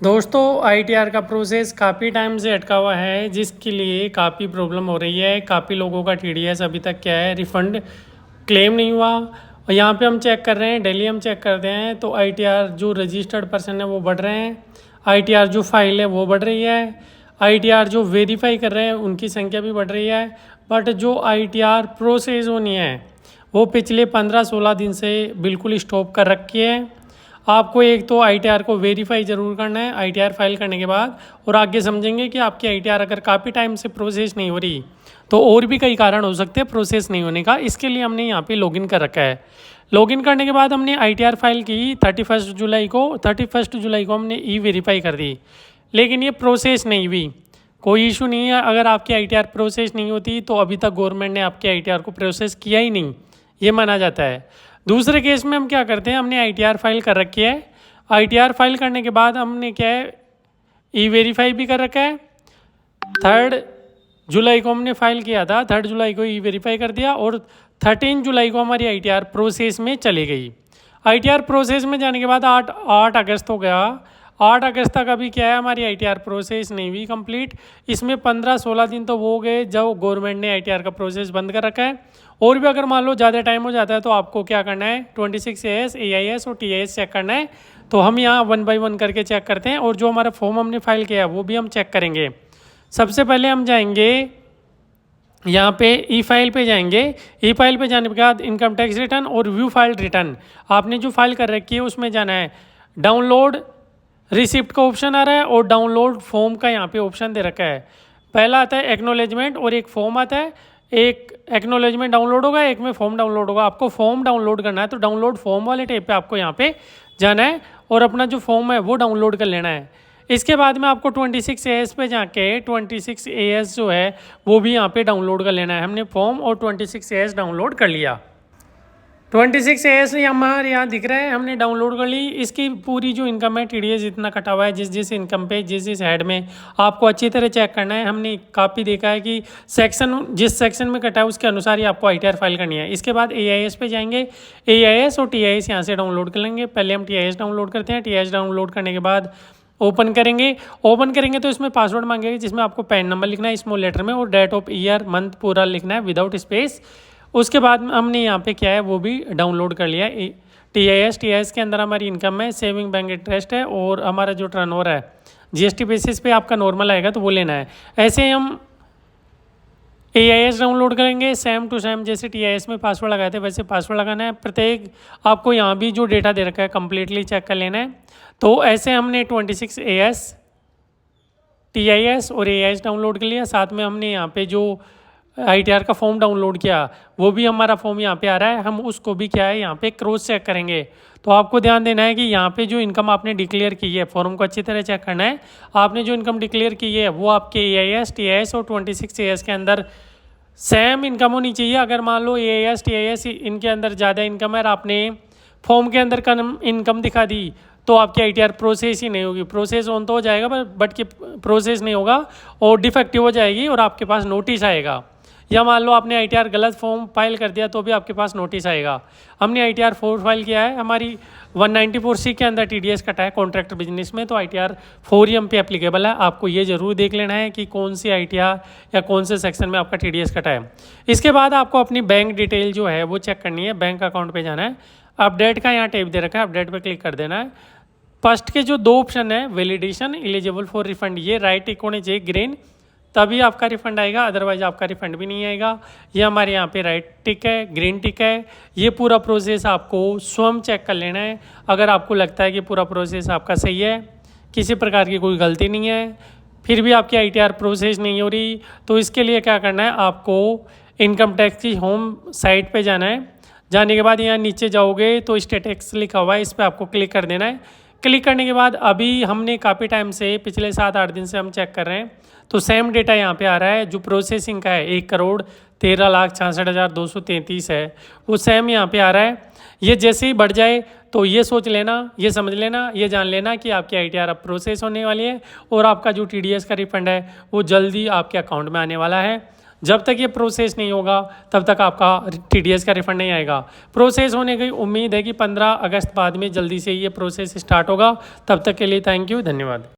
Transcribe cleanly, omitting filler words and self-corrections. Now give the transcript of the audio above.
दोस्तों आईटीआर का प्रोसेस काफ़ी टाइम से अटका हुआ है, जिसके लिए काफ़ी प्रॉब्लम हो रही है। काफ़ी लोगों का टीडीएस अभी तक क्या है, रिफ़ंड क्लेम नहीं हुआ। और यहाँ पे हम चेक कर रहे हैं, डेली हम चेक करते हैं तो आईटीआर जो रजिस्टर्ड पर्सन है वो बढ़ रहे हैं, आईटीआर जो फाइल है वो बढ़ रही है, आईटीआर जो वेरीफाई कर रहे हैं उनकी संख्या भी बढ़ रही है। बट जो आईटीआर प्रोसेस होनी है वो पिछले 15-16 दिन से बिल्कुल स्टॉप कर रखी है। आपको एक तो आईटीआर को वेरीफाई ज़रूर करना है आईटीआर फाइल करने के बाद, और आगे समझेंगे कि आपकी आईटीआर अगर काफ़ी टाइम से प्रोसेस नहीं हो रही तो और भी कई कारण हो सकते हैं प्रोसेस नहीं होने का। इसके लिए हमने यहाँ पे लॉगिन कर रखा है। लॉगिन करने के बाद हमने आईटीआर फाइल की 31 जुलाई को हमने ई वेरीफाई कर दी, लेकिन ये प्रोसेस नहीं हुई। कोई इशू नहीं है, अगर आपकी आईटीआर प्रोसेस नहीं होती तो अभी तक गवर्नमेंट ने आपके आईटीआर को प्रोसेस किया ही नहीं, ये माना जाता है। दूसरे केस में हम क्या करते हैं, हमने आईटीआर फाइल कर रखी है। आईटीआर फाइल करने के बाद हमने क्या है, ई वेरीफाई भी कर रखा है। 3 जुलाई को हमने फाइल किया था, 3 जुलाई को ई वेरीफाई कर दिया, और 13 जुलाई को हमारी आईटीआर प्रोसेस में चली गई। आईटीआर प्रोसेस में जाने के बाद 8 अगस्त हो गया। 8 अगस्त तक अभी क्या है, हमारी आईटीआर प्रोसेस नहीं हुई कंप्लीट। इसमें 15-16 दिन तो वो हो गए जब गवर्नमेंट ने आईटीआर का प्रोसेस बंद कर रखा है। और भी अगर मान लो ज़्यादा टाइम हो जाता है तो आपको क्या करना है, 26AS, AIS और TIS चेक करना है। तो हम यहाँ 1 बाय 1 करके चेक करते हैं, और जो हमारा फॉर्म हमने फाइल किया है वो भी हम चेक करेंगे। सबसे पहले हम जाएंगे यहाँ पे ई फाइल पे जाएंगे। ई फाइल पे जाने के बाद इनकम टैक्स रिटर्न और व्यू फाइल रिटर्न, आपने जो फाइल कर रखी है उसमें जाना है। डाउनलोड रिसिप्ट का ऑप्शन आ रहा है और डाउनलोड फॉर्म का यहाँ पे ऑप्शन दे रखा है। पहला आता है एक्नोलेजमेंट और एक फॉर्म आता है। एक एक्नोलेजमेंट डाउनलोड होगा, एक में फॉर्म डाउनलोड होगा। आपको फॉर्म डाउनलोड करना है तो डाउनलोड फॉर्म वाले टैब पे आपको यहाँ पे जाना है और अपना जो फॉर्म है वो डाउनलोड कर लेना है। इसके बाद में आपको 26AS पे जाके 26AS जो है वो भी यहाँ पे डाउनलोड कर लेना है। हमने फॉर्म और 26AS डाउनलोड कर लिया। 26AS हमारे यहाँ दिख रहा है, हमने डाउनलोड कर ली। इसकी पूरी जो इनकम है टीडीएस जितना कटा हुआ है, जिस इनकम पे जिस हेड में, आपको अच्छी तरह चेक करना है। हमने काफ़ी देखा है कि जिस सेक्शन में कटा है उसके अनुसार ही आपको आईटीआर फाइल करनी है। इसके बाद AIS पे जाएंगे, AIS और TIS यहाँ से डाउनलोड कर लेंगे। पहले हम TIS डाउनलोड करते हैं। TIS डाउनलोड करने के बाद ओपन करेंगे तो इसमें पासवर्ड मांगेगा, जिसमें आपको पैन नंबर लिखना है स्मॉल लेटर में, और डेट ऑफ ईयर मंथ पूरा लिखना है विदाउट स्पेस। उसके बाद हमने यहाँ पे क्या है वो भी डाउनलोड कर लिया। TIS के अंदर हमारी इनकम है, सेविंग बैंक इंटरेस्ट है, और हमारा जो टर्नओवर है GST बेसिस पे आपका नॉर्मल आएगा तो वो लेना है। ऐसे हम AIS डाउनलोड करेंगे, सेम टू सेम जैसे TIS में पासवर्ड लगाए थे वैसे पासवर्ड लगाना है। प्रत्येक आपको यहाँ भी जो डेटा दे रखा है कम्प्लीटली चेक कर लेना है। तो ऐसे हमने 26AS, TIS और AIS डाउनलोड कर लिया। साथ में हमने यहाँ पे जो आईटीआर का फॉर्म डाउनलोड किया वो भी हमारा फॉर्म यहाँ पे आ रहा है, हम उसको भी क्या है यहाँ पे क्रॉस चेक करेंगे। तो आपको ध्यान देना है कि यहाँ पे जो इनकम आपने डिक्लेयर की है, फॉर्म को अच्छी तरह चेक करना है। आपने जो इनकम डिक्लेयर की है वो आपके AIS, TIS और 26AS के अंदर सेम इनकम होनी चाहिए। अगर मान लो AIS, TIS इनके अंदर ज़्यादा इनकम है और आपने फॉर्म के अंदर कम इनकम दिखा दी तो आपकी आईटीआर प्रोसेस ही नहीं होगी। प्रोसेस ऑन तो हो जाएगा बट कि प्रोसेस नहीं होगा और डिफेक्टिव हो जाएगी और आपके पास नोटिस आएगा। या मान लो आपने आईटीआर गलत फॉर्म फाइल कर दिया तो भी आपके पास नोटिस आएगा। हमने आईटीआर 4 फाइल किया है, हमारी 194C के अंदर TDS कटा है कॉन्ट्रैक्ट बिजनेस में, तो आईटीआर 4 ही हम पे एप्लीकेबल है। आपको ये जरूर देख लेना है कि कौन सी आईटीआर या कौन से सेक्शन में आपका TDS कटा है। इसके बाद आपको अपनी बैंक डिटेल जो है वो चेक करनी है, बैंक अकाउंट पर जाना है। अपडेट का यहाँ टैब दे रखा है, अपडेट पर क्लिक कर देना है। फर्स्ट के जो 2 ऑप्शन है, वैलिडेशन, एलिजिबल फॉर रिफंड, ये राइट टिक होने चाहिए ग्रीन, तभी आपका रिफंड आएगा, अदरवाइज आपका रिफंड भी नहीं आएगा। ये हमारे यहाँ पे राइट टिक है, ग्रीन टिक है। ये पूरा प्रोसेस आपको स्वयं चेक कर लेना है। अगर आपको लगता है कि पूरा प्रोसेस आपका सही है, किसी प्रकार की कोई गलती नहीं है, फिर भी आपकी आईटीआर प्रोसेस नहीं हो रही, तो इसके लिए क्या करना है, आपको इनकम टैक्स की होम साइट पर जाना है। जाने के बाद यहाँ नीचे जाओगे तो स्टेटस लिखा हुआ है, इस पर आपको क्लिक कर देना है। क्लिक करने के बाद अभी हमने काफ़ी टाइम से, पिछले 7-8 दिन से हम चेक कर रहे हैं, तो सेम डेटा यहाँ पे आ रहा है। जो प्रोसेसिंग का है 1,13,66,233 है, वो सेम यहाँ पे आ रहा है। ये जैसे ही बढ़ जाए तो ये सोच लेना, ये समझ लेना, ये जान लेना कि आपकी आईटीआर अब प्रोसेस होने वाली है और आपका जो TDS का रिफंड है वो जल्दी आपके अकाउंट में आने वाला है। जब तक ये प्रोसेस नहीं होगा तब तक आपका TDS का रिफंड नहीं आएगा। प्रोसेस होने की उम्मीद है कि 15 अगस्त बाद में जल्दी से ये प्रोसेस स्टार्ट होगा। तब तक के लिए थैंक यू, धन्यवाद।